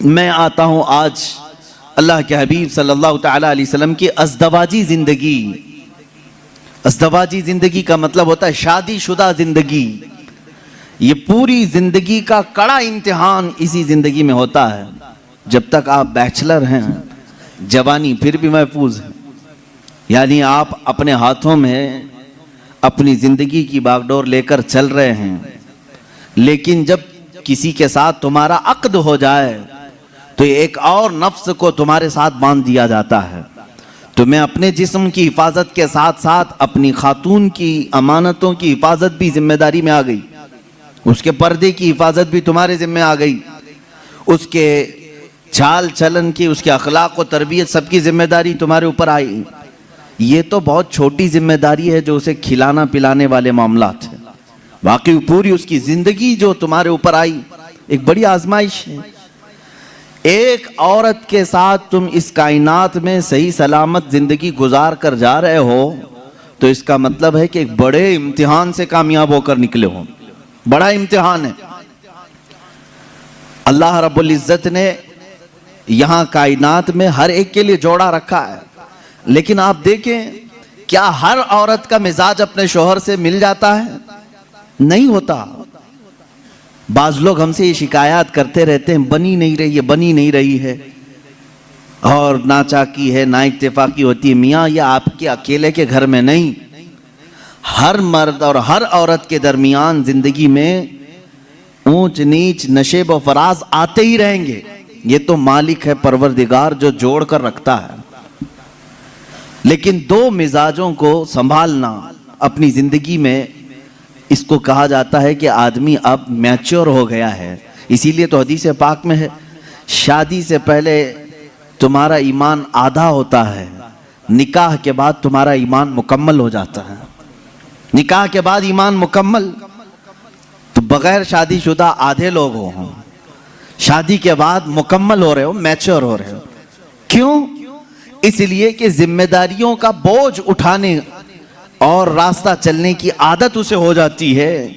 میں آتا ہوں آج اللہ کے حبیب صلی اللہ تعالیٰ علیہ وسلم کی ازدواجی زندگی. ازدواجی زندگی کا مطلب ہوتا ہے شادی شدہ زندگی. یہ پوری زندگی کا کڑا امتحان اسی زندگی میں ہوتا ہے. جب تک آپ بیچلر ہیں جوانی پھر بھی محفوظ ہے، یعنی آپ اپنے ہاتھوں میں اپنی زندگی کی باغ ڈور لے کر چل رہے ہیں. لیکن جب کسی کے ساتھ تمہارا عقد ہو جائے تو ایک اور نفس کو تمہارے ساتھ باندھ دیا جاتا ہے. تمہیں اپنے جسم کی حفاظت کے ساتھ ساتھ اپنی خاتون کی امانتوں کی حفاظت بھی ذمہ داری میں آ گئی. اس کے پردے کی حفاظت بھی تمہارے ذمہ آ گئی. اس کے چال چلن کی، اس کے اخلاق و تربیت سب کی ذمہ داری تمہارے اوپر آئی. یہ تو بہت چھوٹی ذمہ داری ہے جو اسے کھلانا پلانے والے معاملات ہیں. باقی پوری اس کی زندگی جو تمہارے اوپر آئی ایک بڑی آزمائش ہے. ایک عورت کے ساتھ تم اس کائنات میں صحیح سلامت زندگی گزار کر جا رہے ہو تو اس کا مطلب ہے کہ ایک بڑے امتحان سے کامیاب ہو کر نکلے ہو. بڑا امتحان ہے. اللہ رب العزت نے یہاں کائنات میں ہر ایک کے لیے جوڑا رکھا ہے، لیکن آپ دیکھیں کیا ہر عورت کا مزاج اپنے شوہر سے مل جاتا ہے؟ نہیں ہوتا. بعض لوگ ہم سے یہ شکایات کرتے رہتے ہیں بنی نہیں رہی ہے، بنی نہیں رہی ہے، اور ناچاکی ہے، نا اتفاقی ہوتی ہے. میاں یہ آپ کے اکیلے کے گھر میں نہیں، ہر مرد اور ہر عورت کے درمیان زندگی میں اونچ نیچ نشیب و فراز آتے ہی رہیں گے. یہ تو مالک ہے پروردگار جو جوڑ کر رکھتا ہے. لیکن دو مزاجوں کو سنبھالنا اپنی زندگی میں، اس کو کہا جاتا ہے کہ آدمی اب میچور ہو گیا ہے. اسی لیے تو حدیث پاک میں ہے شادی سے پہلے تمہارا ایمان آدھا ہوتا ہے، نکاح کے بعد تمہارا ایمان مکمل ہو جاتا ہے. نکاح کے بعد ایمان مکمل. تو بغیر شادی شدہ آدھے لوگ ہوں، شادی کے بعد مکمل ہو رہے ہو، میچور ہو رہے ہو. کیوں؟ اس لیے کہ ذمہ داریوں کا بوجھ اٹھانے اور راستہ چلنے کی عادت اسے ہو جاتی ہے.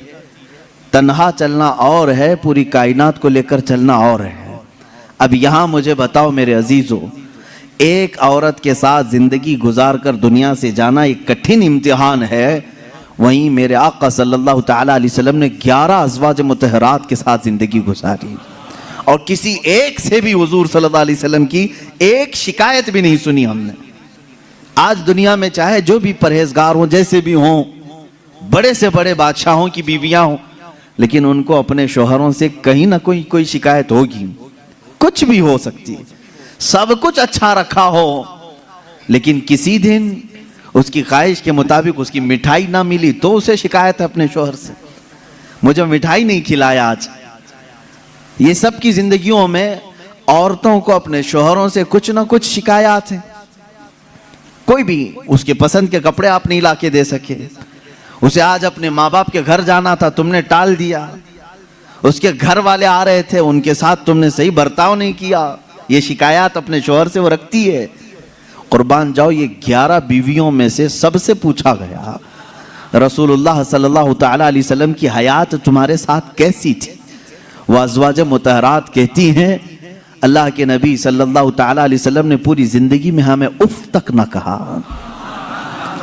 تنہا چلنا اور ہے، پوری کائنات کو لے کر چلنا اور ہے. اب یہاں مجھے بتاؤ میرے عزیزو، ایک عورت کے ساتھ زندگی گزار کر دنیا سے جانا ایک کٹھن امتحان ہے. وہیں میرے آقا صلی اللہ تعالیٰ علیہ وسلم نے 11 ازواج مطہرات کے ساتھ زندگی گزاری، اور کسی ایک سے بھی حضور صلی اللہ علیہ وسلم کی ایک شکایت بھی نہیں سنی ہم نے. آج دنیا میں چاہے جو بھی پرہیزگار ہوں، جیسے بھی ہوں، بڑے سے بڑے بادشاہوں کی بیویاں ہوں، لیکن ان کو اپنے شوہروں سے کہیں نہ کوئی شکایت ہوگی. کچھ بھی ہو سکتی ہے، سب کچھ اچھا رکھا ہو، لیکن کسی دن اس کی خواہش کے مطابق اس کی مٹھائی نہ ملی تو اسے شکایت ہے اپنے شوہر سے، مجھے مٹھائی نہیں کھلایا آج. یہ سب کی زندگیوں میں عورتوں کو اپنے شوہروں سے کچھ نہ کچھ شکایات ہیں. کوئی بھی اس کے پسند کے کپڑے آپ نہیں لا کے دے سکے، اسے آج اپنے ماں باپ کے گھر جانا تھا تم نے ٹال دیا، اس کے گھر والے آ رہے تھے ان کے ساتھ تم نے صحیح برتاؤ نہیں کیا. یہ شکایات اپنے شوہر سے وہ رکھتی ہے. قربان جاؤ، یہ 11 بیویوں میں سے سب سے پوچھا گیا رسول اللہ صلی اللہ تعالیٰ علیہ وسلم کی حیات تمہارے ساتھ کیسی تھی؟ وہ ازواج مطہرات کہتی ہیں اللہ کے نبی صلی اللہ تعالیٰ علیہ وسلم نے پوری زندگی میں ہمیں اف تک نہ کہا.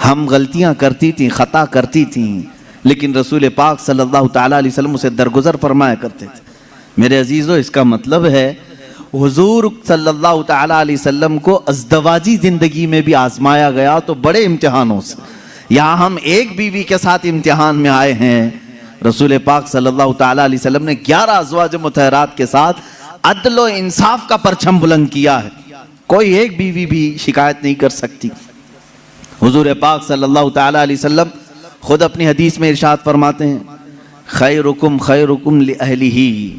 ہم غلطیاں کرتی تھیں، خطا کرتی تھیں، لیکن رسول پاک صلی اللہ تعالیٰ علیہ وسلم اسے درگزر فرمایا کرتے تھے. میرے عزیزو، اس کا مطلب ہے حضور صلی اللہ تعالیٰ علیہ وسلم کو ازدواجی زندگی میں بھی آزمایا گیا تو بڑے امتحانوں سے. یہاں ہم ایک بیوی کے ساتھ امتحان میں آئے ہیں، رسول پاک صلی اللہ تعالیٰ علیہ وسلم نے 11 ازواج مطہرات کے ساتھ عدل و انصاف کا پرچم بلند کیا ہے. کوئی ایک بیوی بھی شکایت نہیں کر سکتی. حضور پاک صلی اللہ تعالیٰ علیہ وسلم خود اپنی حدیث میں ارشاد فرماتے ہیں خیرکم خیرکم لأہلہ،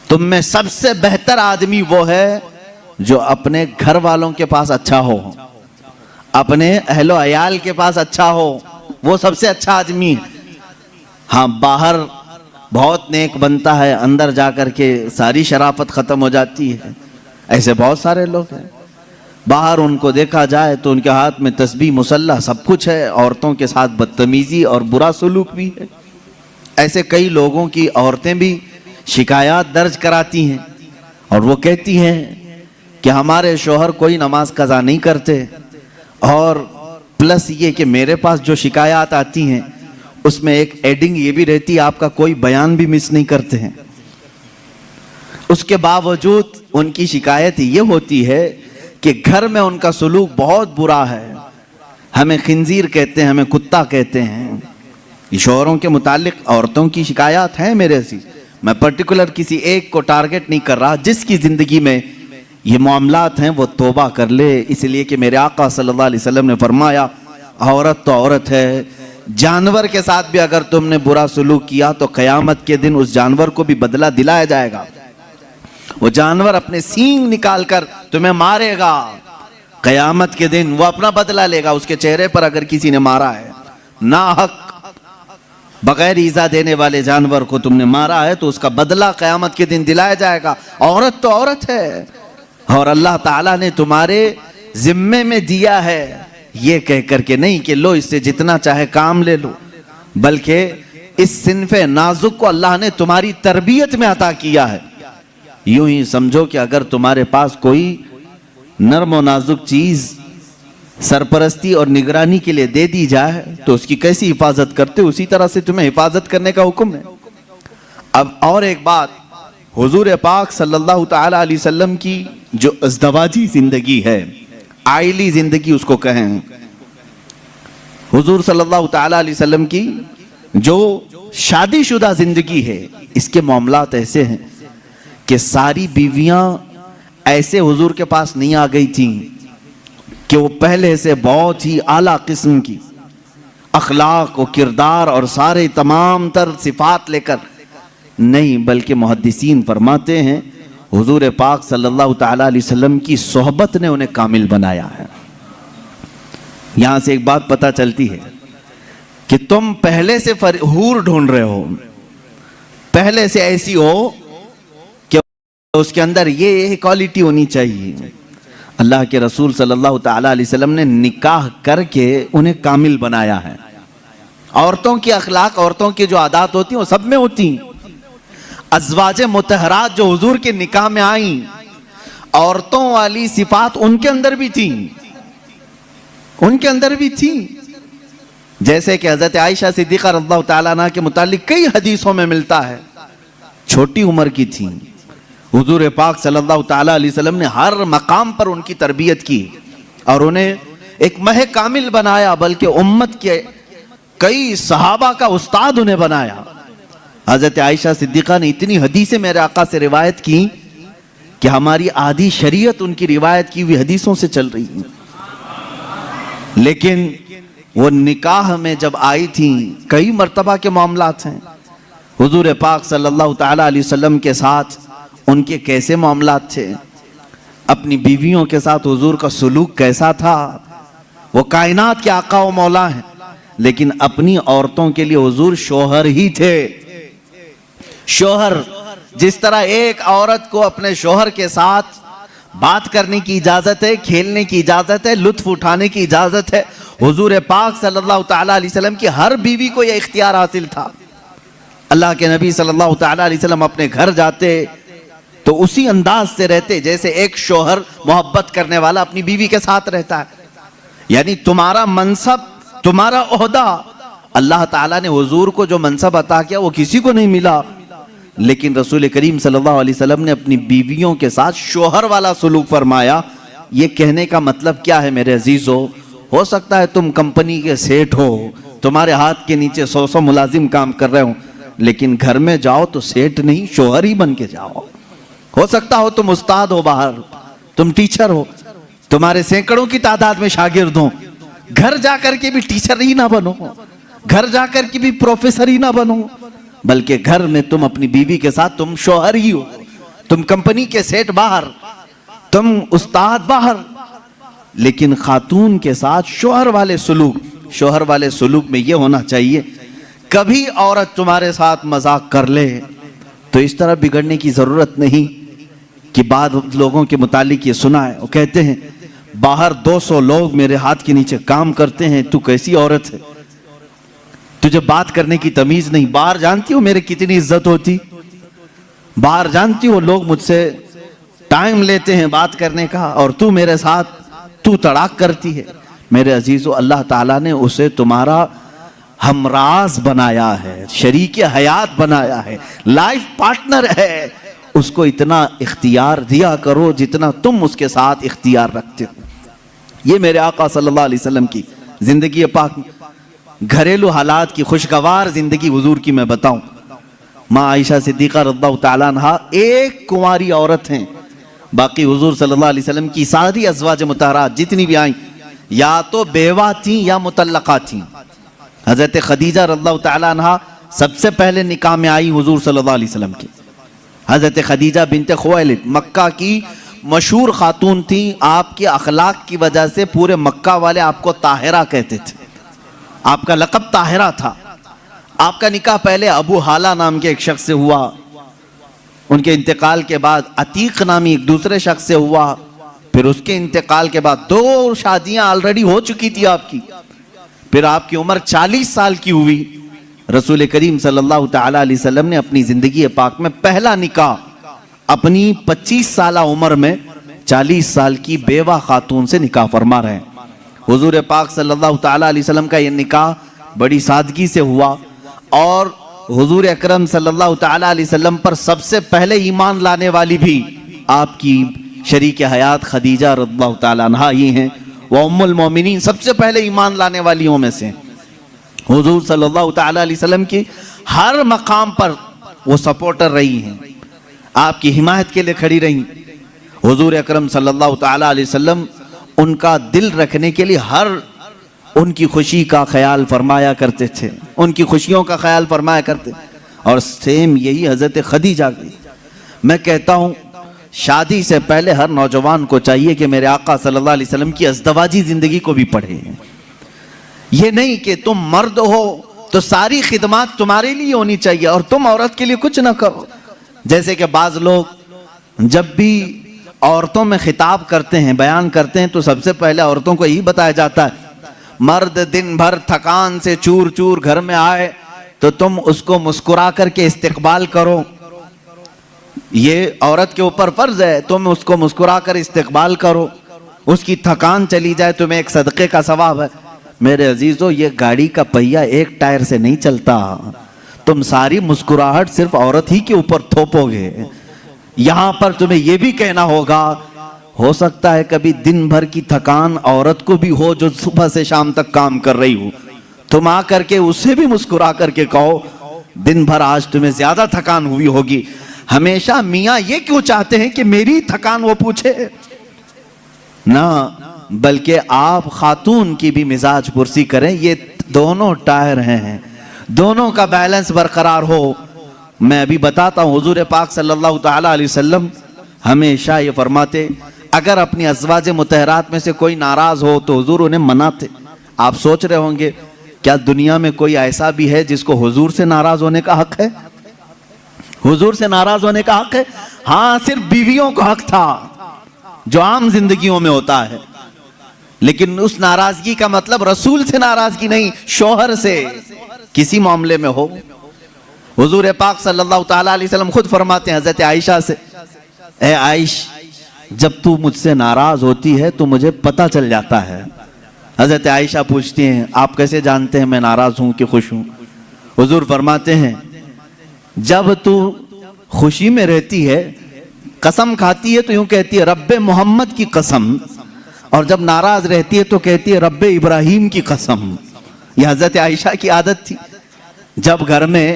تم میں سب سے بہتر آدمی وہ ہے جو اپنے گھر والوں کے پاس اچھا ہو، اپنے اہل و عیال کے پاس اچھا ہو، وہ سب سے اچھا آدمی ہے. ہاں، باہر بہت نیک بنتا ہے، اندر جا کر کے ساری شرافت ختم ہو جاتی ہے. ایسے بہت سارے لوگ ہیں، باہر ان کو دیکھا جائے تو ان کے ہاتھ میں تسبیح مسلح سب کچھ ہے، عورتوں کے ساتھ بدتمیزی اور برا سلوک بھی ہے. ایسے کئی لوگوں کی عورتیں بھی شکایات درج کراتی ہیں اور وہ کہتی ہیں کہ ہمارے شوہر کوئی نماز قضا نہیں کرتے، اور پلس یہ کہ میرے پاس جو شکایات آتی ہیں اس میں ایک ایڈنگ یہ بھی رہتی ہے آپ کا کوئی بیان بھی مس نہیں کرتے ہیں۔ اس کے باوجود ان کی شکایت یہ ہوتی ہے کہ گھر میں ان کا سلوک بہت برا ہے، ہمیں خنزیر کہتے ہیں، ہمیں کتا کہتے ہیں۔ یہ شوہروں کے متعلق عورتوں کی شکایات ہیں میرے سے، میں پرٹیکولر کسی ایک کو ٹارگٹ نہیں کر رہا، جس کی زندگی میں یہ معاملات ہیں وہ توبہ کر لے، اس لیے کہ میرے آقا صلی اللہ علیہ وسلم نے فرمایا عورت تو عورت ہے، جانور کے ساتھ بھی اگر تم نے برا سلوک کیا تو قیامت کے دن اس جانور کو بھی بدلہ دلایا جائے گا، وہ جانور اپنے سینگ نکال کر تمہیں مارے گا، قیامت کے دن وہ اپنا بدلہ لے گا۔ اس کے چہرے پر اگر کسی نے مارا ہے ناحق بغیر ایذا دینے والے جانور کو تم نے مارا ہے تو اس کا بدلہ قیامت کے دن دلایا جائے گا۔ عورت تو عورت ہے، اور اللہ تعالیٰ نے تمہارے ذمے میں دیا ہے یہ کہہ کر کے نہیں کہ لو اس سے جتنا چاہے کام لے لو، بلکہ اس صنف نازک کو اللہ نے تمہاری تربیت میں عطا کیا ہے۔ یوں ہی سمجھو کہ اگر تمہارے پاس کوئی نرم و نازک چیز سرپرستی اور نگرانی کے لیے دے دی جائے تو اس کی کیسی حفاظت کرتے، اسی طرح سے تمہیں حفاظت کرنے کا حکم ہے۔ اب اور ایک بات، حضور پاک صلی اللہ تعالی علیہ وسلم کی جو ازدواجی زندگی ہے، آئلی زندگی اس کو کہیں، حضور صلی اللہ تعالی علیہ وسلم کی جو شادی شدہ زندگی ہے، اس کے معاملات ایسے ہیں کہ ساری بیویاں ایسے حضور کے پاس نہیں آ گئی تھیں کہ وہ پہلے سے بہت ہی اعلیٰ قسم کی اخلاق و کردار اور سارے تمام تر صفات لے کر نہیں، بلکہ محدثین فرماتے ہیں حضور پاک صلی اللہ تعالیٰ علیہ وسلم کی صحبت نے انہیں کامل بنایا ہے۔ یہاں سے ایک بات پتہ چلتی ہے کہ تم پہلے سے حور ڈھونڈ رہے ہو، پہلے سے ایسی ہو کہ اس کے اندر یہ کوالٹی ہونی چاہیے۔ اللہ کے رسول صلی اللہ تعالیٰ علیہ وسلم نے نکاح کر کے انہیں کامل بنایا ہے۔ عورتوں کی اخلاق، عورتوں کی جو عادات ہوتی ہیں وہ سب میں ہوتی ہیں۔ ازواج مطہرات جو حضور کے نکاح میں آئیں، عورتوں والی صفات ان کے اندر بھی تھیں، ان کے اندر بھی تھیں، جیسے کہ حضرت عائشہ صدیقہ رضی اللہ تعالیٰ عنہ کے متعلق کئی حدیثوں میں ملتا ہے، چھوٹی عمر کی تھیں، حضور پاک صلی اللہ تعالیٰ علیہ وسلم نے ہر مقام پر ان کی تربیت کی اور انہیں ایک مہر کامل بنایا، بلکہ امت کے کئی صحابہ کا استاد انہیں بنایا۔ حضرت عائشہ صدیقہ نے اتنی حدیثیں میرے آقا سے روایت کی کہ ہماری آدھی شریعت ان کی روایت کی ہوئی حدیثوں سے چل رہی ہے۔ لیکن وہ نکاح میں جب آئی تھیں، کئی مرتبہ کے معاملات ہیں، حضور پاک صلی اللہ تعالیٰ علیہ وسلم کے ساتھ ان کے کیسے معاملات تھے، اپنی بیویوں کے ساتھ حضور کا سلوک کیسا تھا۔ وہ کائنات کے آقا و مولا ہیں، لیکن اپنی عورتوں کے لیے حضور شوہر ہی تھے۔ شوہر، جس طرح ایک عورت کو اپنے شوہر کے ساتھ بات کرنے کی اجازت ہے، کھیلنے کی اجازت ہے، لطف اٹھانے کی اجازت ہے، حضور پاک صلی اللہ تعالیٰ علیہ وسلم کی ہر بیوی کو یہ اختیار حاصل تھا۔ اللہ کے نبی صلی اللہ تعالیٰ علیہ وسلم اپنے گھر جاتے تو اسی انداز سے رہتے جیسے ایک شوہر محبت کرنے والا اپنی بیوی کے ساتھ رہتا ہے۔ یعنی تمہارا منصب، تمہارا عہدہ، اللہ تعالیٰ نے حضور کو جو منصب عطا کیا وہ کسی کو نہیں ملا، لیکن رسول کریم صلی اللہ علیہ وسلم نے اپنی بیویوں کے ساتھ شوہر والا سلوک فرمایا۔ یہ کہنے کا مطلب کیا ہے میرے عزیزو؟ ہو سکتا ہے تم کمپنی کے سیٹ ہو، تمہارے ہاتھ کے نیچے 100 ملازم کام کر رہے ہوں، لیکن گھر میں جاؤ تو سیٹ نہیں، شوہر ہی بن کے جاؤ۔ ہو سکتا ہو تم استاد ہو باہر، تم ٹیچر ہو، تمہارے سینکڑوں کی تعداد میں شاگرد ہوں، گھر جا کر کے بھی ٹیچر ہی نہ بنو، گھر جا کر کے بھی پروفیسر ہی نہ بنو، بلکہ گھر میں تم اپنی بیوی کے ساتھ تم شوہر ہی ہو، تم کمپنی کے سیٹ باہر، تم استاد باہر، لیکن خاتون کے ساتھ شوہر والے سلوک میں یہ ہونا چاہیے، کبھی عورت تمہارے ساتھ مذاق کر لے تو اس طرح بگڑنے کی ضرورت نہیں کہ بعض لوگوں کے متعلق یہ سنا ہے، وہ کہتے ہیں باہر 200 لوگ میرے ہاتھ کے نیچے کام کرتے ہیں، تو کیسی عورت ہے، تجھے بات کرنے کی تمیز نہیں، باہر جانتی ہو میرے کتنی عزت ہوتی، باہر جانتی ہو لوگ مجھ سے ٹائم لیتے ہیں بات کرنے کا، اور تو میرے ساتھ تو تڑاک کرتی ہے۔ میرے عزیزو، اللہ تعالیٰ نے اسے تمہارا ہمراز بنایا ہے، شریک حیات بنایا ہے، لائف پارٹنر ہے، اس کو اتنا اختیار دیا کرو جتنا تم اس کے ساتھ اختیار رکھتے ہو۔ یہ میرے آقا صلی اللہ علیہ وسلم کی زندگی پاک میں گھریلو حالات کی خوشگوار زندگی حضور کی میں بتاؤں۔ ماں عائشہ صدیقہ رضی اللہ تعالیٰ عنہا ایک کنواری عورت ہیں، باقی حضور صلی اللہ علیہ وسلم کی ساری ازواج مطہرات جتنی بھی آئیں یا تو بیوہ تھیں یا مطلقہ تھیں۔ حضرت خدیجہ رضی اللہ تعالیٰ عنہا سب سے پہلے نکاح میں آئی حضور صلی اللہ علیہ وسلم کی۔ حضرت خدیجہ بنت خویلد مکہ کی مشہور خاتون تھی، آپ کے اخلاق کی وجہ سے پورے مکہ والے آپ کو طاہرہ کہتے تھے، آپ کا لقب طاہرہ تھا۔ آپ کا نکاح پہلے ابو حالہ نام کے ایک شخص سے ہوا، ان کے انتقال کے بعد عتیق نامی ایک دوسرے شخص سے ہوا، پھر اس کے انتقال کے بعد 2 شادیاں آلریڈی ہو چکی تھی آپ کی، پھر آپ کی عمر 40 سال کی ہوئی۔ رسول کریم صلی اللہ تعالیٰ علیہ وسلم نے اپنی زندگی پاک میں پہلا نکاح اپنی 25 سالہ عمر میں 40 سال کی بیوہ خاتون سے نکاح فرما رہے ہیں۔ حضور پاک صلی اللہ تعالیٰ علیہ وسلم کا یہ نکاح بڑی سادگی سے ہوا، اور حضور اکرم صلی اللہ تعالیٰ علیہ وسلم پر سب سے پہلے ایمان لانے والی بھی آپ کی شریک حیات خدیجہ رضی اللہ تعالیٰ عنہا ہی ہیں، وہ ام المومنین سب سے پہلے ایمان لانے والیوں میں سے۔ حضور صلی اللہ تعالیٰ علیہ وسلم کی ہر مقام پر وہ سپورٹر رہی ہیں، آپ کی حمایت کے لیے کھڑی رہی۔ حضور اکرم صلی اللہ تعالیٰ علیہ وسلم ان کا دل رکھنے کے لیے ہر ان کی خوشی کا خیال فرمایا کرتے تھے، ان کی خوشیوں کا خیال فرمایا کرتے، اور سیم یہی حضرت خدیجہ کی۔ میں کہتا ہوں شادی سے پہلے ہر نوجوان کو چاہیے کہ میرے آقا صلی اللہ علیہ وسلم کی ازدواجی زندگی کو بھی پڑھے۔ یہ نہیں کہ تم مرد ہو تو ساری خدمات تمہارے لیے ہونی چاہیے اور تم عورت کے لیے کچھ نہ کرو۔ جیسے کہ بعض لوگ جب بھی عورتوں میں خطاب کرتے ہیں، بیان کرتے ہیں، تو سب سے پہلے عورتوں کو یہی بتایا جاتا ہے مرد دن بھر تھکان سے چور چور گھر میں آئے تو تم اس کو مسکرا کر کے استقبال کرو، یہ عورت کے اوپر فرض ہے، تم اس کو مسکرا کر استقبال کرو، اس کی تھکان چلی جائے تمہیں ایک صدقے کا ثواب ہے۔ میرے عزیزو، یہ گاڑی کا پہیہ ایک ٹائر سے نہیں چلتا، تم ساری مسکراہٹ صرف عورت ہی کے اوپر تھوپو گے۔ یہاں پر تمہیں یہ بھی کہنا ہوگا، ہو سکتا ہے کبھی دن بھر کی تھکان عورت کو بھی ہو جو صبح سے شام تک کام کر رہی ہو، تم آ کر کے اسے بھی مسکرا کر کے کہو دن بھر آج تمہیں زیادہ تھکان ہوئی ہوگی۔ ہمیشہ میاں یہ کیوں چاہتے ہیں کہ میری تھکان وہ پوچھے؟ نہ، بلکہ آپ خاتون کی بھی مزاج پرسی کریں، یہ دونوں ٹائر ہیں، دونوں کا بیلنس برقرار ہو۔ میں ابھی بتاتا ہوں، حضور پاک صلی اللہ تعالیٰ علیہ وسلم ہمیشہ یہ فرماتے، اگر اپنی ازواج مطہرات میں سے کوئی ناراض ہو تو حضور انہیں مناتے۔ آپ سوچ رہے ہوں گے کیا دنیا میں کوئی ایسا بھی ہے جس کو حضور سے ناراض ہونے کا حق ہے؟ حضور سے ناراض ہونے کا حق ہے؟ ہاں، صرف بیویوں کو حق تھا جو عام زندگیوں میں ہوتا ہے، لیکن اس ناراضگی کا مطلب رسول سے ناراضگی نہیں، شوہر سے کسی معاملے میں ہو۔ حضور پاک صلی اللہ تعالیٰ علیہ وسلم خود فرماتے ہیں حضرت عائشہ سے، اے عائش، جب تو مجھ سے ناراض ہوتی ہے تو مجھے پتہ چل جاتا ہے۔ حضرت عائشہ پوچھتی ہیں آپ کیسے جانتے ہیں میں ناراض ہوں کہ خوش ہوں؟ حضور فرماتے ہیں جب تو خوشی میں رہتی ہے قسم کھاتی ہے تو یوں کہتی ہے رب محمد کی قسم، اور جب ناراض رہتی ہے تو کہتی ہے رب ابراہیم کی قسم۔ یہ حضرت عائشہ کی عادت تھی، جب گھر میں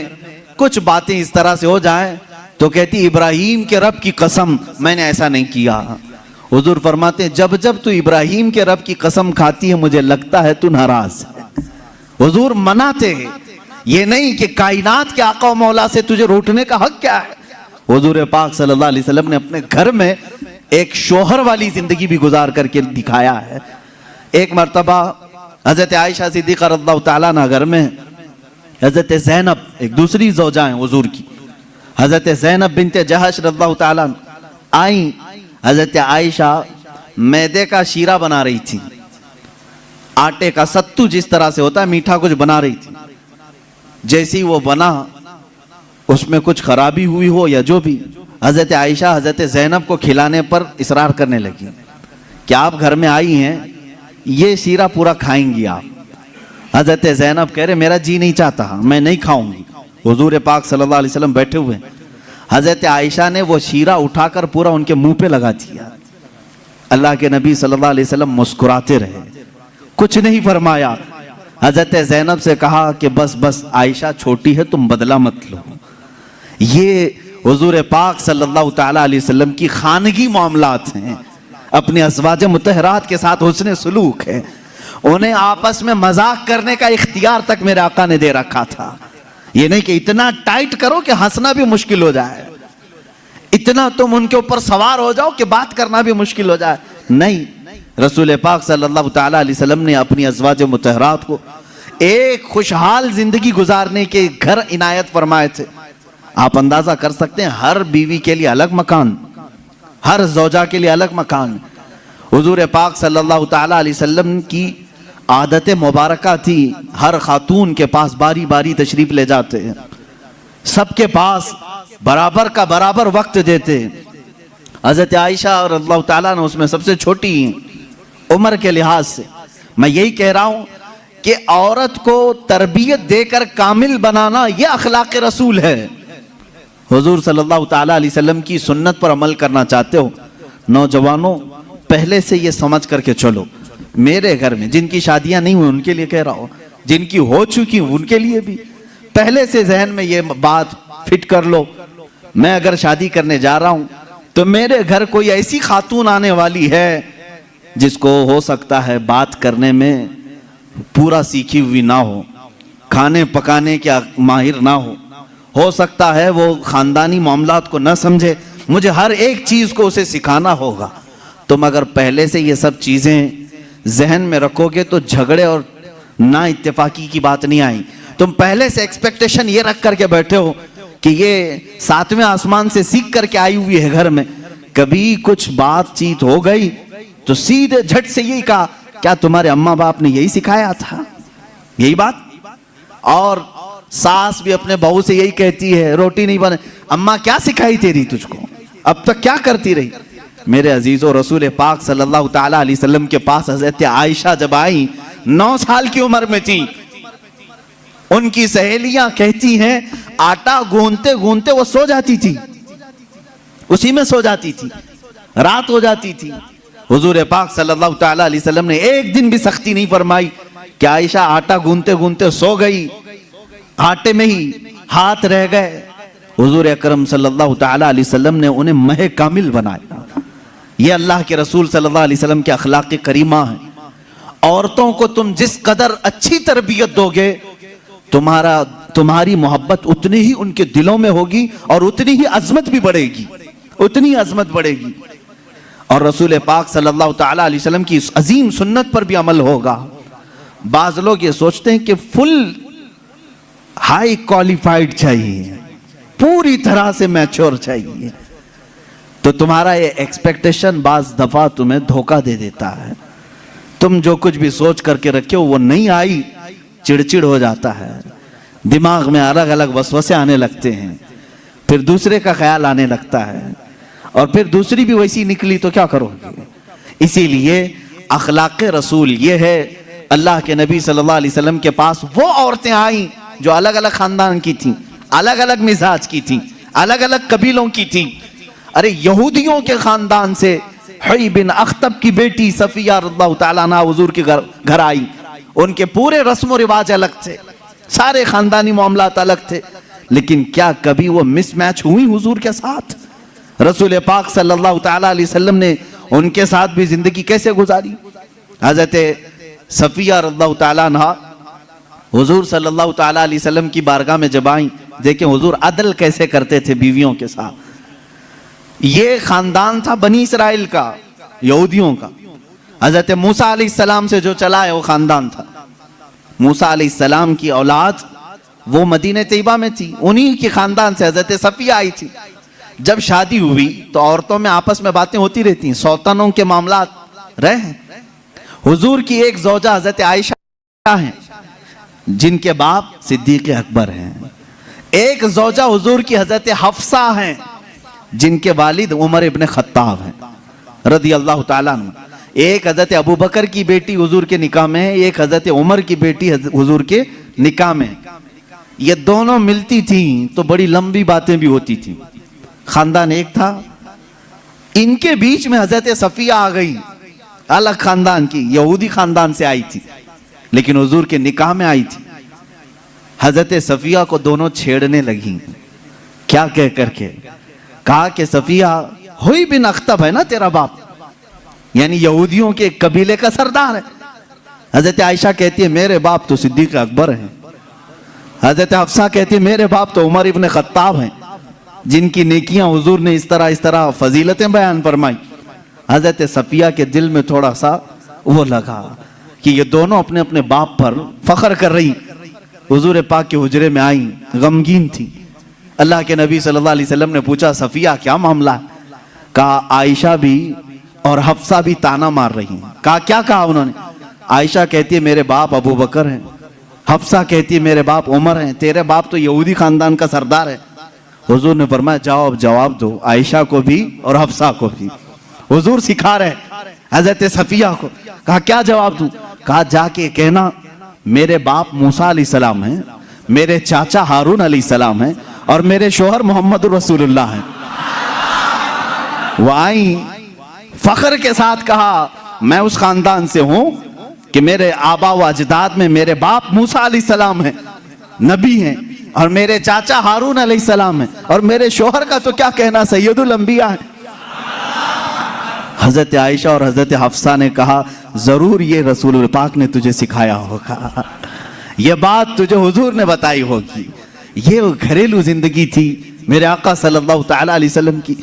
کچھ باتیں اس طرح سے ہو جائیں تو کہتی ابراہیم کے رب کی قسم میں نے ایسا نہیں کیا۔ حضور فرماتے ہیں جب جب تو ابراہیم کے رب کی قسم کھاتی ہے مجھے لگتا ہے تو ناراض ہے۔ حضور مناتے ہیں، یہ نہیں کہ کائنات کے آقا و مولا سے تجھے روٹنے کا حق کیا ہے۔ حضور پاک صلی اللہ علیہ وسلم نے اپنے گھر میں ایک شوہر والی زندگی بھی گزار کر کے دکھایا ہے۔ ایک مرتبہ حضرت عائشہ صدیقہ رضی اللہ تعالیٰ عنہ گھر میں، حضرت زینب ایک دوسری زوجہ ہیں حضور کی، حضرت زینب بنت جہش رضی اللہ تعالیٰ آئیں، حضرت عائشہ میدے کا شیرہ بنا رہی تھی، آٹے کا ستو جس طرح سے ہوتا ہے میٹھا کچھ بنا رہی تھی۔ جیسی وہ بنا اس میں کچھ خرابی ہوئی ہو یا جو بھی، حضرت عائشہ حضرت زینب کو کھلانے پر اصرار کرنے لگی کہ آپ گھر میں آئی ہیں، یہ شیرہ پورا کھائیں گی آپ۔ حضرت زینب کہہ رہے میرا جی نہیں چاہتا، میں نہیں کھاؤں گی۔ حضور پاک صلی اللہ علیہ وسلم بیٹھے ہوئے ہیں، حضرت عائشہ نے وہ شیرہ اٹھا کر پورا ان کے منہ پہ لگا دیا۔ اللہ کے نبی صلی اللہ علیہ وسلم مسکراتے رہے، کچھ نہیں فرمایا۔ حضرت زینب سے کہا کہ بس بس عائشہ چھوٹی ہے، تم بدلہ مت لو۔ یہ حضور پاک صلی اللہ تعالیٰ علیہ وسلم کی خانگی معاملات ہیں، اپنے ازواج مطہرات کے ساتھ حسن سلوک ہے۔ انہیں آپس میں مذاق کرنے کا اختیار تک میرے آقا نے دے رکھا تھا۔ یہ نہیں کہ اتنا ٹائٹ کرو کہ ہنسنا بھی مشکل ہو جائے، اتنا تم ان کے اوپر سوار ہو جاؤ کہ بات کرنا بھی مشکل ہو جائے، نہیں۔ رسول پاک صلی اللہ تعالیٰ علیہ وسلم نے اپنی ازواج مطہرات کو ایک خوشحال زندگی گزارنے کے گھر عنایت فرمائے تھے۔ آپ اندازہ کر سکتے ہیں ہر بیوی کے لیے الگ مکان، ہر زوجہ کے لیے الگ مکان۔ حضور پاک صلی اللہ تعالیٰ علیہ وسلم کی عادت مبارکہ تھی، ہر خاتون کے پاس باری باری تشریف لے جاتے ہیں، سب کے پاس برابر کا برابر وقت دیتے۔ حضرت عائشہ رضی اللہ تعالیٰ نے اس میں سب سے چھوٹی ہیں عمر کے لحاظ سے۔ میں یہی کہہ رہا ہوں کہ عورت کو تربیت دے کر کامل بنانا یہ اخلاق رسول ہے۔ حضور صلی اللہ تعالیٰ علیہ وسلم کی سنت پر عمل کرنا چاہتے ہو، نوجوانوں پہلے سے یہ سمجھ کر کے چلو۔ میرے گھر میں جن کی شادیاں نہیں ہوئی ان کے لیے کہہ رہا ہوں، جن کی ہو چکی ان کے لیے بھی پہلے سے ذہن میں یہ بات فٹ کر لو، میں اگر شادی کرنے جا رہا ہوں تو میرے گھر کوئی ایسی خاتون آنے والی ہے جس کو ہو سکتا ہے بات کرنے میں پورا سیکھی ہوئی نہ ہو، کھانے پکانے کے ماہر نہ ہو سکتا ہے وہ خاندانی معاملات کو نہ سمجھے، مجھے ہر ایک چیز کو اسے سکھانا ہوگا۔ تم اگر پہلے سے یہ سب چیزیں ذہن میں رکھو گے تو جھگڑے اور نا اتفاقی کی بات نہیں آئی۔ تم پہلے سے ایکسپیکٹیشن یہ رکھ کر کے بیٹھے ہو کہ یہ 7ویں آسمان سے سیکھ کر کے آئی ہوئی ہے گھر میں، کبھی کچھ بات چیت ہو گئی تو سیدھے جھٹ سے یہی کہا کیا تمہارے اماں باپ نے یہی سکھایا تھا، یہی بات۔ اور ساس بھی اپنے بہو سے یہی کہتی ہے روٹی نہیں بنے، اماں کیا سکھائی تیری تجھ کو، اب تک کیا کرتی رہی۔ میرے عزیزو، رسول پاک صلی اللہ تعالیٰ علیہ وسلم کے پاس حضرت عائشہ جب آئی 9 سال کی عمر میں تھی، ان کی سہیلیاں کہتی ہیں آٹا گوندتے گوندتے وہ سو جاتی تھی، اسی میں سو جاتی تھی، رات ہو جاتی تھی۔ حضور پاک صلی اللہ تعالیٰ علیہ وسلم نے ایک دن بھی سختی نہیں فرمائی کہ عائشہ آٹا گوندتے گوندتے سو گئی، آٹے میں ہی ہاتھ رہ گئے۔ حضور اکرم صلی اللہ تعالیٰ علیہ وسلم نے انہیں مہ کامل بنایا۔ یہ اللہ کے رسول صلی اللہ علیہ وسلم کے اخلاق کریمہ ہیں۔ عورتوں کو تم جس قدر اچھی تربیت دو گے تمہاری محبت اتنی ہی ان کے دلوں میں ہوگی اور اتنی ہی عظمت بھی بڑھے گی، اتنی عظمت بڑھے گی، اور رسول پاک صلی اللہ تعالیٰ علیہ وسلم کی اس عظیم سنت پر بھی عمل ہوگا۔ بعض لوگ یہ سوچتے ہیں کہ فل ہائی کوالیفائیڈ چاہیے، پوری طرح سے میچور چاہیے، تو تمہارا یہ ایکسپیکٹیشن بعض دفعہ تمہیں دھوکہ دے دیتا ہے۔ تم جو کچھ بھی سوچ کر کے رکھے ہو وہ نہیں آئی، چڑچڑ ہو جاتا ہے، دماغ میں الگ الگ وسوسے آنے لگتے ہیں، پھر دوسرے کا خیال آنے لگتا ہے، اور پھر دوسری بھی ویسی نکلی تو کیا کرو گے۔ اسی لیے اخلاق رسول یہ ہے۔ اللہ کے نبی صلی اللہ علیہ وسلم کے پاس وہ عورتیں آئیں جو الگ الگ خاندان کی تھیں، الگ الگ مزاج کی تھیں، الگ الگ قبیلوں کی تھیں۔ ارے یہودیوں کے خاندان سے حی بن اخطب کی بیٹی صفیہ رضی اللہ تعالیٰ عنہ حضور کے گھر آئی، ان کے پورے رسم و رواج الگ تھے، سارے خاندانی معاملات الگ تھے، لیکن کیا کبھی وہ مس میچ ہوئی حضور کے ساتھ؟ رسول پاک صلی اللہ تعالیٰ علیہ وسلم نے ان کے ساتھ بھی زندگی کیسے گزاری؟ حضرت صفیہ رضی اللہ تعالیٰ عنہ حضور صلی اللہ تعالیٰ علیہ وسلم کی بارگاہ میں جب آئیں، دیکھیں حضور عدل کیسے کرتے تھے بیویوں کے ساتھ۔ یہ خاندان تھا بنی اسرائیل کا، یہودیوں کا، حضرت موسیٰ علیہ السلام سے جو چلا ہے وہ خاندان تھا۔ موسیٰ علیہ السلام کی اولاد وہ مدینہ طیبہ میں تھی، انہی کی خاندان سے حضرت صفیہ آئی تھی۔ جب شادی ہوئی تو عورتوں میں آپس میں باتیں ہوتی رہتی ہیں، سوتنوں کے معاملات رہے ہیں۔ حضور کی ایک زوجہ حضرت عائشہ ہیں جن کے باپ صدیق اکبر ہیں، ایک زوجہ حضور کی حضرت حفصہ ہیں جن کے والد عمر ابن خطاب ہیں رضی اللہ تعالیٰ عنہ. ایک حضرت ابو بکر کی بیٹی حضور کے نکاح میں ہے, ایک حضرت عمر کی بیٹی حضور کے نکاح میں. یہ دونوں ملتی تھیں تو بڑی لمبی باتیں بھی ہوتی تھیں. خاندان ایک تھا, ان کے بیچ میں حضرت صفیہ آ گئی, الگ خاندان کی, یہودی خاندان سے آئی تھی لیکن حضور کے نکاح میں آئی تھی. حضرت صفیہ کو دونوں چھیڑنے لگی. کیا کہہ کر کے کہا کہ صفیہ ہوئی بن اختب ہے نا تیرا باپ, یعنی یہودیوں کے ایک قبیلے کا سردار ہے. حضرت عائشہ کہتی ہے میرے باپ تو صدیق اکبر ہیں. حضرت حفصہ کہتی ہے میرے باپ تو عمر ابن خطاب ہیں, جن کی نیکیاں حضور نے اس طرح فضیلتیں بیان فرمائی. حضرت صفیہ کے دل میں تھوڑا سا وہ لگا کہ یہ دونوں اپنے اپنے باپ پر فخر کر رہی. حضور پاک کے حجرے میں آئیں, غمگین تھی. اللہ کے نبی صلی اللہ علیہ وسلم نے پوچھا صفیہ کیا معاملہ ہے؟ کہا عائشہ بھی اور حفصہ بھی تانا مار رہی ہیں. کہا کیا کہا انہوں نے؟ عائشہ کہتی ہے میرے باپ ابو بکر ہیں, حفصہ کہتی ہے میرے باپ عمر ہیں, تیرے باپ تو یہودی خاندان کا سردار ہے. حضور نے فرمایا جاؤ اب جواب دو عائشہ کو بھی اور حفصہ کو بھی. حضور سکھا رہے حضرت صفیہ کو. کہا کیا جواب دوں؟ کہا جا کے کہنا میرے باپ موسیٰ علیہ السلام ہیں, میرے چاچا ہارون علیہ السلام ہیں, اور میرے شوہر محمد رسول اللہ ہیں. وہ آئیں فخر کے ساتھ کہا میں اس خاندان سے ہوں کہ میرے آبا و اجداد میں میرے باپ موسیٰ علیہ السلام ہیں, نبی ہیں, اور میرے چاچا ہارون علیہ السلام ہیں, اور میرے شوہر کا تو کیا کہنا سید الانبیاء ہیں. حضرت عائشہ اور حضرت حفصہ نے کہا ضرور یہ رسول پاک نے تجھے سکھایا ہوگا, یہ بات تجھے حضور نے بتائی ہوگی. یہ گھریلو زندگی تھی میرے آقا صلی اللہ تعالی علیہ وسلم کی.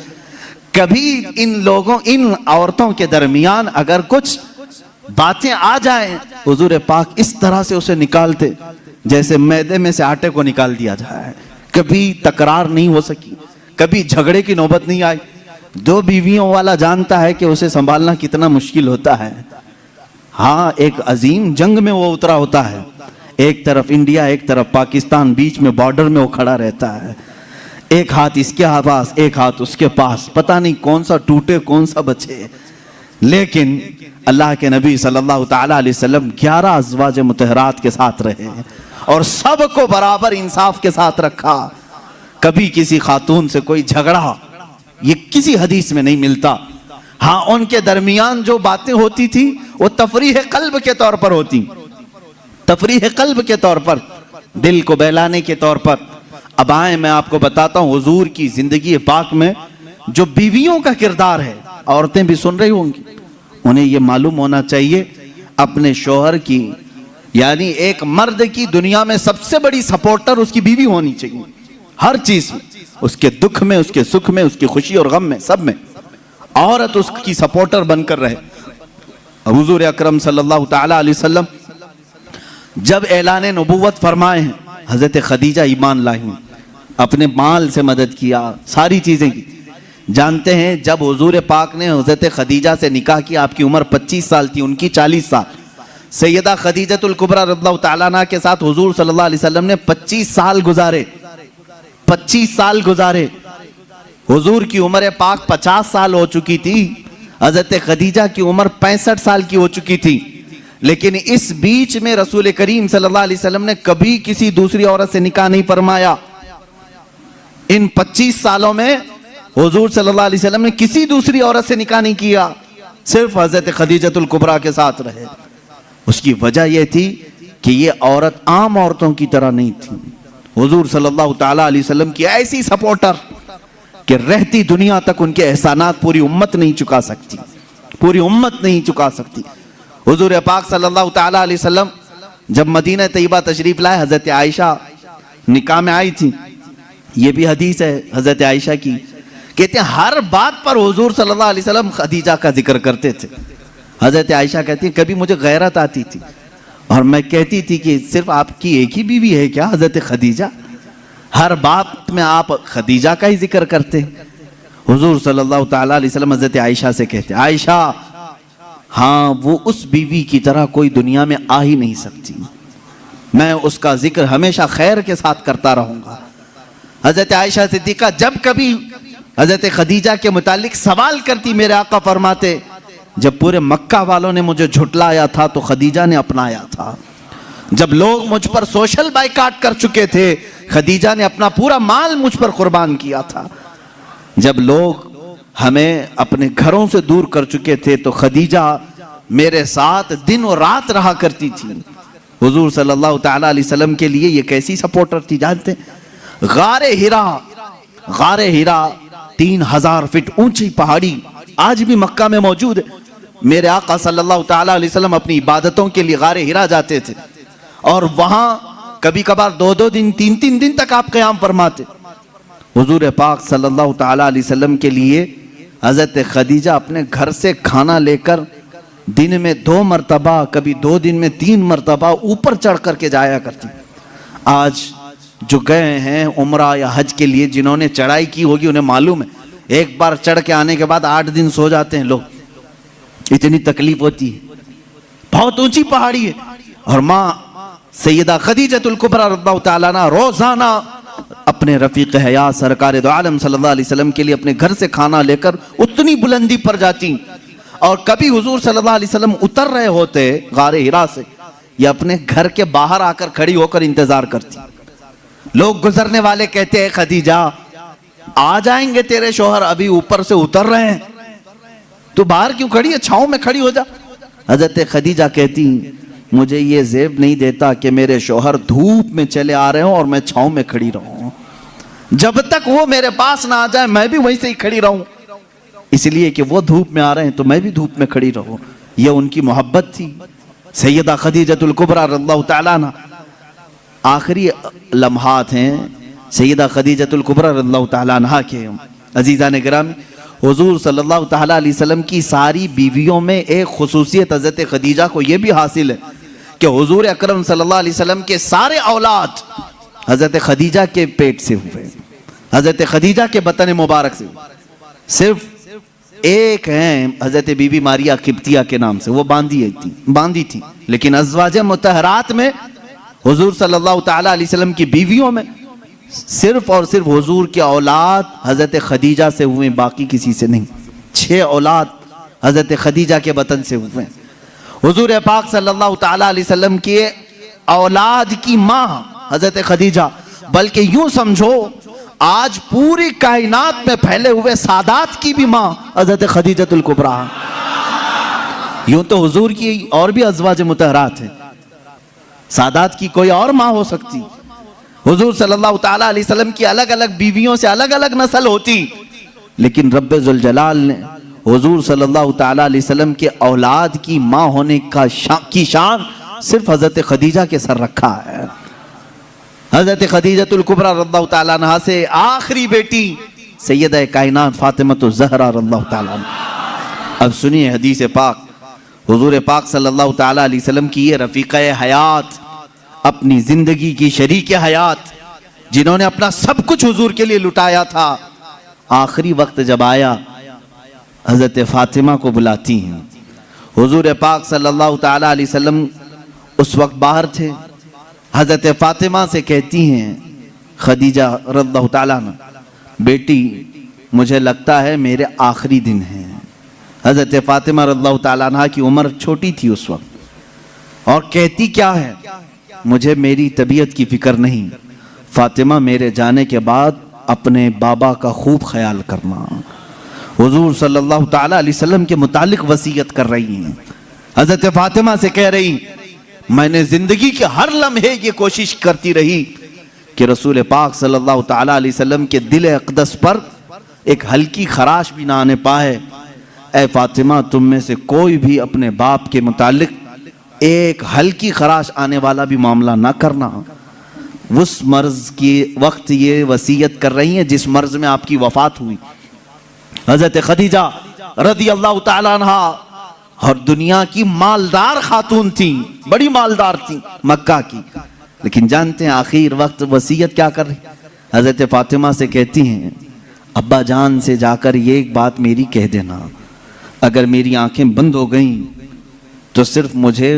کبھی ان عورتوں کے درمیان اگر کچھ باتیں آ جائیں حضور پاک اس طرح سے اسے نکالتے جیسے میدے میں سے آٹے کو نکال دیا جائے. کبھی تکرار نہیں ہو سکی, کبھی جھگڑے کی نوبت نہیں آئی. دو بیویوں والا جانتا ہے کہ اسے سنبھالنا کتنا مشکل ہوتا ہے. ہاں ایک عظیم جنگ میں وہ اترا ہوتا ہے, ایک طرف انڈیا ایک طرف پاکستان, بیچ میں بارڈر میں وہ کھڑا رہتا ہے. ایک ہاتھ اس کے پاس ایک ہاتھ اس کے پاس, پتہ نہیں کون سا ٹوٹے کون سا بچے. لیکن اللہ کے نبی صلی اللہ تعالی علیہ وسلم 11 ازواج مطہرات کے ساتھ رہے اور سب کو برابر انصاف کے ساتھ رکھا. کبھی کسی خاتون سے کوئی جھگڑا یہ کسی حدیث میں نہیں ملتا. ہاں ان کے درمیان جو باتیں ہوتی تھی وہ تفریح قلب کے طور پر ہوتی, تفریح قلب کے طور پر, دل کو بہلانے کے طور پر. اب آئیں میں آپ کو بتاتا ہوں حضور کی زندگی پاک میں جو بیویوں کا کردار ہے. عورتیں بھی سن رہی ہوں گی, انہیں یہ معلوم ہونا چاہیے اپنے شوہر کی, یعنی ایک مرد کی دنیا میں سب سے بڑی سپورٹر اس کی بیوی ہونی چاہیے. ہر چیز میں, اس کے دکھ میں, اس کے سکھ میں, اس کی خوشی اور غم میں, سب میں عورت اس کی سپورٹر بن کر رہے. حضور اکرم صلی اللہ تعالی علیہ وسلم جب اعلان نبوت فرمائے ہیں حضرت خدیجہ ایمان لائی, اپنے مال سے مدد کیا, ساری چیزیں کی. جانتے ہیں جب حضور پاک نے حضرت خدیجہ سے نکاح کیا آپ کی عمر 25 سال تھی, ان کی 40 سال. سیدہ خدیجہ الکبریٰ رضی اللہ تعالیٰ عنہ کے ساتھ حضور صلی اللہ علیہ وسلم نے 25 سال گزارے, 25 سال گزارے. حضور کی عمر پاک 50 سال ہو چکی تھی, حضرت خدیجہ کی عمر 65 سال کی ہو چکی تھی. لیکن اس بیچ میں رسول کریم صلی اللہ علیہ وسلم نے کبھی کسی دوسری عورت سے نکاح نہیں فرمایا. ان 25 سالوں میں حضور صلی اللہ علیہ وسلم نے کسی دوسری عورت سے نکاح نہیں کیا, صرف حضرت خدیجہ الکبریٰ کے ساتھ رہے. اس کی وجہ یہ تھی کہ یہ عورت عام عورتوں کی طرح نہیں تھی. حضور صلی اللہ تعالی علیہ وسلم کی ایسی سپورٹر کہ رہتی دنیا تک ان کے احسانات پوری امت نہیں چکا سکتی, پوری امت نہیں چکا سکتی. حضور پاک صلی اللہ تعالی علیہ وسلم جب مدینہ طیبہ تشریف لائے, حضرت عائشہ نکاح میں آئی تھی. یہ بھی حدیث ہے حضرت عائشہ کی, کہتے ہیں ہر بات پر حضور صلی اللہ علیہ وسلم خدیجہ کا ذکر کرتے تھے. حضرت عائشہ کہتی ہیں کبھی مجھے غیرت آتی تھی اور میں کہتی تھی کہ صرف آپ کی ایک ہی بیوی ہے کیا حضرت خدیجہ, ہر بات میں آپ خدیجہ کا ہی ذکر کرتے. حضور صلی اللہ تعالی علیہ وسلم حضرت عائشہ سے کہتے ہیں عائشہ ہاں وہ اس بیوی کی طرح کوئی دنیا میں آ ہی نہیں سکتی, میں اس کا ذکر ہمیشہ خیر کے ساتھ کرتا رہوں گا. حضرت عائشہ صدیقہ جب کبھی حضرت خدیجہ کے متعلق سوال کرتی، میرے آقا فرماتے جب پورے مکہ والوں نے مجھے جھٹلایا تھا تو خدیجہ نے اپنایا تھا، جب لوگ مجھ پر سوشل بائیکاٹ کر چکے تھے خدیجہ نے اپنا پورا مال مجھ پر قربان کیا تھا، جب لوگ ہمیں اپنے گھروں سے دور کر چکے تھے تو خدیجہ میرے ساتھ دن اور رات رہا کرتی تھی۔ حضور صلی اللہ تعالیٰ علیہ وسلم کے لیے یہ کیسی سپورٹر تھی جانتے ہیں؟ غار ہیرا 3000 فٹ اونچی پہاڑی آج بھی مکہ میں موجود ہے۔ میرے آقا صلی اللہ تعالیٰ علیہ وسلم اپنی عبادتوں کے لیے غار ہیرا جاتے تھے اور وہاں کبھی کبھار 2 دن 3 دن تک آپ قیام فرماتے۔ حضور پاک صلی اللہ تعالیٰ علیہ وسلم کے لیے حضرت خدیجہ اپنے گھر سے کھانا لے کر دن میں 2 مرتبہ کبھی 2 دن میں 3 مرتبہ اوپر چڑھ کر کے جایا کرتی۔ آج جو گئے ہیں عمرہ یا حج کے لیے جنہوں نے چڑھائی کی ہوگی انہیں معلوم ہے ایک بار چڑھ کے آنے کے بعد 8 دن سو جاتے ہیں لوگ، اتنی تکلیف ہوتی ہے، بہت اونچی پہاڑی ہے۔ اور ماں سیدہ خدیجۃ الکبریٰ رضی اللہ تعالیٰ عنہا روزانہ اپنے رفیق حیات سرکار دو عالم صلی اللہ علیہ وسلم کے لیے اپنے گھر سے کھانا لے کر اتنی بلندی پر جاتی، اور کبھی حضور صلی اللہ علیہ وسلم اتر رہے ہوتے غار ہیرا سے یا اپنے گھر کے باہر آ کر کھڑی ہو کر انتظار کرتی۔ لوگ گزرنے والے کہتے ہیں خدیجہ آ جائیں گے تیرے شوہر، ابھی اوپر سے اتر رہے ہیں، تو باہر کیوں کھڑی ہے، چھاؤں میں کھڑی ہو جا۔ حضرت خدیجہ کہتی مجھے یہ زیب نہیں دیتا کہ میرے شوہر دھوپ میں چلے آ رہے ہوں اور میں چھاؤں میں کھڑی رہوں، جب تک وہ میرے پاس نہ آ جائے میں بھی وہیں سے ہی کھڑی رہوں، اس لیے کہ وہ دھوپ میں آ رہے ہیں تو میں بھی دھوپ میں کھڑی رہوں۔ یہ ان کی محبت تھی سیدہ خدیجۃ الکبریٰ رضی اللہ تعالیٰ عنہ۔ آخری لمحات ہیں سیدہ خدیجۃ الکبریٰ رضی اللہ تعالیٰ عنہ کے۔ عزیزان گرامی، حضور صلی اللہ تعالیٰ علیہ وسلم کی ساری بیویوں میں ایک خصوصیت حضرت خدیجہ کو یہ بھی حاصل ہے کہ حضور اکرم صلی اللہ علیہ وسلم کے سارے اولاد حضرت خدیجہ کے پیٹ سے ہوئے، حضرت خدیجہ کے بطن مبارک سے ہوئے، صرف ایک ہیں حضرت بی بی ماریہ قبطیہ کے نام سے، وہ باندھی تھی، لیکن ازواج مطہرات میں حضور صلی اللہ تعالیٰ علیہ وسلم کی بیویوں میں صرف اور صرف حضور کے اولاد حضرت خدیجہ سے ہوئے، باقی کسی سے نہیں۔ 6 اولاد حضرت خدیجہ کے بطن سے ہوئے۔ حضور پاک صلی اللہ تعالیٰ علیہ وسلم کے اولاد کی ماں حضرت خدیجہ، بلکہ یوں سمجھو آج پوری کائنات میں پھیلے ہوئے سادات کی بھی ماں حضرت خدیجۃ الکبریٰ۔ یوں تو حضور کی اور بھی ازواج مطہرات ہیں، سادات کی کوئی اور ماں ہو سکتی، حضور صلی اللہ تعالیٰ علیہ وسلم کی الگ الگ بیویوں سے الگ الگ نسل ہوتی، لیکن رب ذوالجلال نے حضور صلی اللہ تعالیٰ علیہ وسلم کے اولاد کی ماں ہونے کی شان صرف حضرت خدیجہ کے سر رکھا ہے۔ حضرت خدیجۃ الکبریٰ رضی اللہ تعالیٰ عنہ سے آخری بیٹی سیدہ کائنات فاطمۃ الزہرا رضی اللہ تعالیٰ عنہ۔ اب سنیے حدیث پاک، حضور پاک صلی اللہ تعالیٰ علیہ وسلم کی یہ رفیقہ حیات، اپنی زندگی کی شریک حیات، جنہوں نے اپنا سب کچھ حضور کے لیے لٹایا تھا، آخری وقت جب آیا حضرت فاطمہ کو بلاتی ہیں۔ حضور پاک صلی اللہ تعالیٰ علیہ وسلم اس وقت باہر تھے، حضرت فاطمہ سے کہتی ہیں خدیجہ رضی اللہ تعالیٰ عنہ، بیٹی مجھے لگتا ہے میرے آخری دن ہیں۔ حضرت فاطمہ رضی اللہ تعالیٰ عنہ کی عمر چھوٹی تھی اس وقت، اور کہتی کیا ہے، مجھے میری طبیعت کی فکر نہیں، فاطمہ میرے جانے کے بعد اپنے بابا کا خوب خیال کرنا۔ حضور صلی اللہ تعالیٰ علیہ وسلم کے متعلق وصیت کر رہی ہیں، حضرت فاطمہ سے کہہ رہی میں نے زندگی کے ہر لمحے یہ کوشش کرتی رہی کہ رسول پاک صلی اللہ تعالیٰ علیہ وسلم کے دل اقدس پر ایک ہلکی خراش بھی نہ آنے پائے۔ اے فاطمہ تم میں سے کوئی بھی اپنے باپ کے متعلق ایک ہلکی خراش آنے والا بھی معاملہ نہ کرنا۔ اس مرض کی وقت یہ وصیت کر رہی ہیں جس مرض میں آپ کی وفات ہوئی۔ حضرت خدیجہ رضی اللہ تعالیٰ عنہ اور دنیا کی مالدار خاتون تھیں، بڑی مالدار تھیں مکہ کی، لیکن جانتے ہیں آخر وقت وصیت کیا کر رہی؟ حضرت فاطمہ سے کہتی ہیں ابا جان سے جا کر یہ ایک بات میری کہہ دینا، اگر میری آنکھیں بند ہو گئیں تو صرف مجھے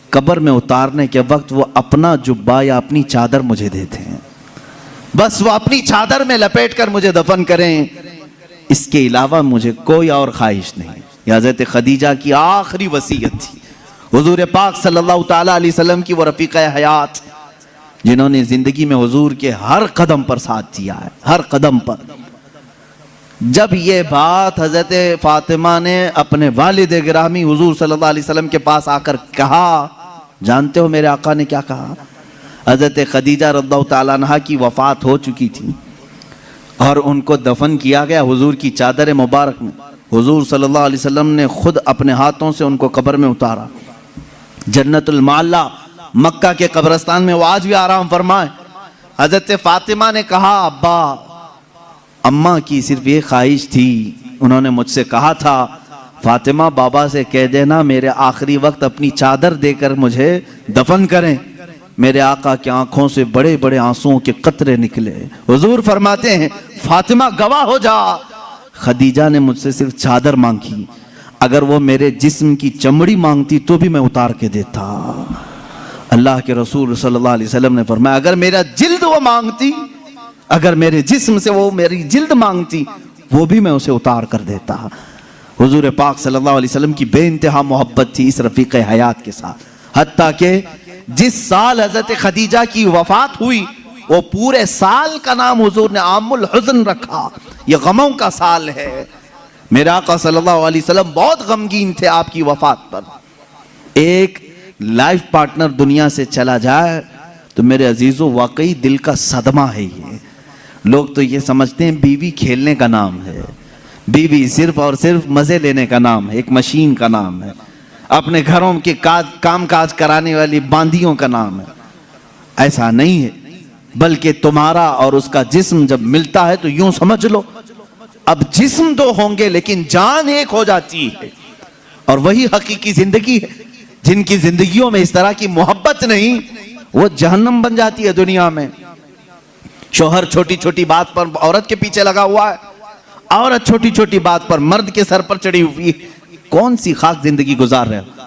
قبر میں اتارنے کے وقت وہ اپنا جبہ یا اپنی چادر مجھے دیتے ہیں، بس وہ اپنی چادر میں لپیٹ کر مجھے دفن کریں، اس کے علاوہ مجھے کوئی اور خواہش نہیں. یہ حضرت خدیجہ کی آخری وصیت تھی. حضور پاک صلی اللہ تعالیٰ علیہ وسلم کی وہ رفیقہ حیات جنہوں نے زندگی میں حضور کے ہر قدم پر ساتھ دیا ہے، ہر قدم پر. جب یہ بات حضرت فاطمہ نے اپنے والد گرامی حضور صلی اللہ علیہ وسلم کے پاس آ کر کہا، جانتے ہو میرے آقا نے کیا کہا؟ حضرت خدیجہ رضی اللہ تعالیٰ عنہا کی وفات ہو چکی تھی اور ان کو دفن کیا گیا حضور کی چادر مبارک میں. حضور صلی اللہ علیہ وسلم نے خود اپنے ہاتھوں سے ان کو قبر میں اتارا. جنت المعلی مکہ کے قبرستان میں وہ آج بھی آرام فرمائے. حضرت فاطمہ نے کہا، ابا اماں کی صرف یہ خواہش تھی، انہوں نے مجھ سے کہا تھا فاطمہ بابا سے کہہ دینا میرے آخری وقت اپنی چادر دے کر مجھے دفن کریں. میرے آقا کی آنکھوں سے بڑے بڑے آنسوؤں کے قطرے نکلے. حضور فرماتے ہیں فاطمہ گواہ ہو جا، خدیجہ نے مجھ سے صرف چادر مانگی، اگر وہ میرے جسم کی چمڑی مانگتی تو بھی میں اتار کے دیتا. اللہ کے رسول صلی اللہ علیہ وسلم نے فرمایا اگر میرا جلد وہ مانگتی، اگر میرے جسم سے وہ میری جلد مانگتی وہ بھی میں اسے اتار کر دیتا. حضور پاک صلی اللہ علیہ وسلم کی بے انتہا محبت تھی اس رفیق حیات کے ساتھ، حتیٰ کہ جس سال حضرت خدیجہ کی وفات ہوئی وہ پورے سال کا نام حضور نے عام الحزن رکھا. یہ غموں کا سال ہے. میرے آقا صلی اللہ علیہ وسلم بہت غمگین تھے آپ کی وفات پر. ایک لائف پارٹنر دنیا سے چلا جائے تو میرے عزیزوں واقعی دل کا صدمہ ہے. یہ لوگ تو یہ سمجھتے ہیں بیوی کھیلنے کا نام ہے، بیوی صرف اور صرف مزے لینے کا نام ہے، ایک مشین کا نام ہے، اپنے گھروں کے کام کاج کرانے والی باندیوں کا نام ہے. ایسا نہیں ہے، بلکہ تمہارا اور اس کا جسم جب ملتا ہے تو یوں سمجھ لو اب جسم دو ہوں گے لیکن جان ایک ہو جاتی ہے. اور وہی حقیقی زندگی ہے. جن کی زندگیوں میں اس طرح کی محبت نہیں وہ جہنم بن جاتی ہے دنیا میں. شوہر چھوٹی چھوٹی بات پر عورت کے پیچھے لگا ہوا ہے، عورت چھوٹی چھوٹی بات پر مرد کے سر پر چڑھی ہوئی ہے. کون سی خاک زندگی گزار رہے ہو؟